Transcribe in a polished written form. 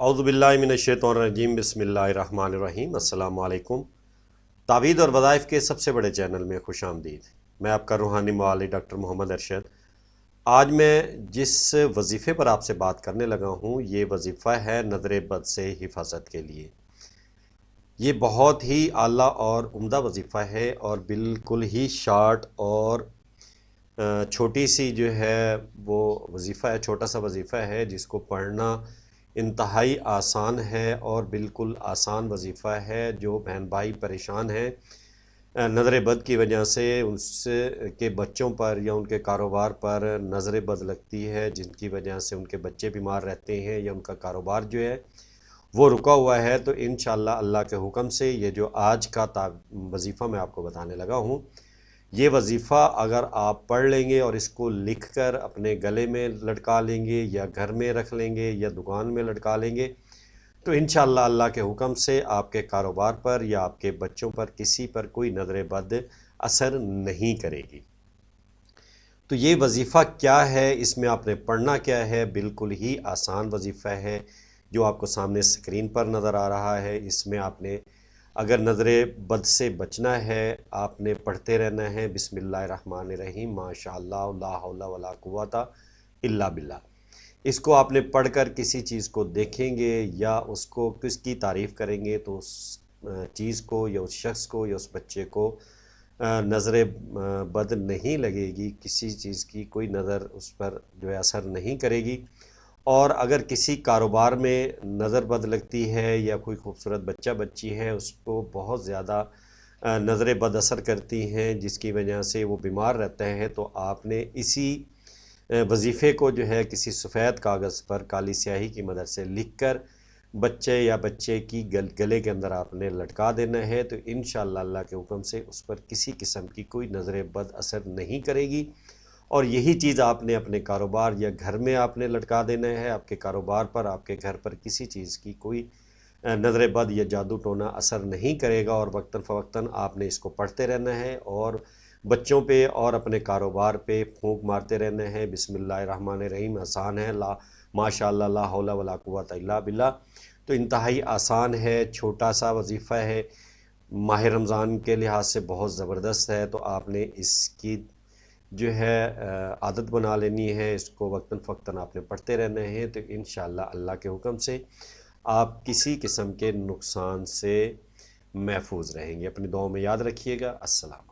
औज़ुबिल्लाहि बिस्मिल्लाहिर्रहमानिर्रहीम। अस्सलाम वालेकुम। तावीद और वज़ाइफ के सबसे बड़े चैनल में खुश आमदीद। मैं आपका रूहानी मौलवी डॉक्टर मोहम्मद अरशद। आज मैं जिस वजीफ़े पर आपसे बात करने लगा हूँ, ये वजीफ़ा है नज़र बद से हिफाजत के लिए। ये बहुत ही आला और उम्दा वजीफ़ा है और बिल्कुल ही शार्ट और छोटी सी जो है वो वजीफ़ा है, छोटा सा वजीफ़ा है जिसको पढ़ना इंतहाई आसान है और बिल्कुल आसान वजीफ़ा है। जो बहन भाई परेशान हैं नज़र बद की वजह से, उनसे के बच्चों पर या उनके कारोबार पर नज़र बद लगती है, जिनकी वजह से उनके बच्चे बीमार रहते हैं या उनका कारोबार जो है वो रुका हुआ है, तो इंशाअल्लाह अल्लाह के हुक्म से ये जो आज का वजीफ़ा मैं आपको बताने लगा हूँ, ये वजीफ़ा अगर आप पढ़ लेंगे और इसको लिखकर अपने गले में लटका लेंगे या घर में रख लेंगे या दुकान में लटका लेंगे, तो इंशाअल्लाह अल्लाह के हुक्म से आपके कारोबार पर या आपके बच्चों पर किसी पर कोई नज़र बद असर नहीं करेगी। तो ये वजीफ़ा क्या है, इसमें आपने पढ़ना क्या है? बिल्कुल ही आसान वजीफ़ा है जो आपको सामने स्क्रीन पर नज़र आ रहा है। इसमें आपने अगर नज़र बद से बचना है, आपने पढ़ते रहना है बिस्मिल्लाहिर्रहमानिर्रहीम माशाअल्लाह ला हौला वला कुव्वता इल्ला बिल्लाह। इसको आपने पढ़कर किसी चीज़ को देखेंगे या उसको किसकी तारीफ़ करेंगे, तो उस चीज़ को या उस शख्स को या उस बच्चे को नज़र बद नहीं लगेगी, किसी चीज़ की कोई नज़र उस पर जो है असर नहीं करेगी। और अगर किसी कारोबार में नज़र बद लगती है या कोई खूबसूरत बच्चा बच्ची है, उसको बहुत ज़्यादा नज़र बद असर करती हैं, जिसकी वजह से वो बीमार रहता है, तो आपने इसी वजीफ़े को जो है किसी सफ़ेद कागज़ पर काली स्याही की मदद से लिखकर बच्चे या बच्चे की गले के अंदर आपने लटका देना है। तो इंशाअल्लाह अल्लाह के हुक्म से उस पर किसी किस्म की कोई नज़र बद असर नहीं करेगी। और यही चीज़ आपने अपने कारोबार या घर में आपने लटका देना है। आपके कारोबार पर, आपके घर पर किसी चीज़ की कोई नज़र बद या जादू टोना असर नहीं करेगा और वक्तन फ़वक्तन आपने इसको पढ़ते रहना है और बच्चों पे और अपने कारोबार पे फूंक मारते रहना है। बिस्मिल्लाहिर्रहमानिर्रहीम आसान है, ला माशाअल्लाह ला हौला वला कुव्वता इल्ला बिल्लाह। तो इंतहाई आसान है, छोटा सा वजीफ़ा है, माह रमज़ान के लिहाज से बहुत ज़बरदस्त है। तो आपने इसकी जो है आदत बना लेनी है, इसको वक्तन फ़वक्तन आपने पढ़ते रहना है। तो इंशाअल्लाह अल्लाह के हुक्म से आप किसी किस्म के नुकसान से महफूज रहेंगे। अपनी दुआओं में याद रखिएगा। अस्सलाम।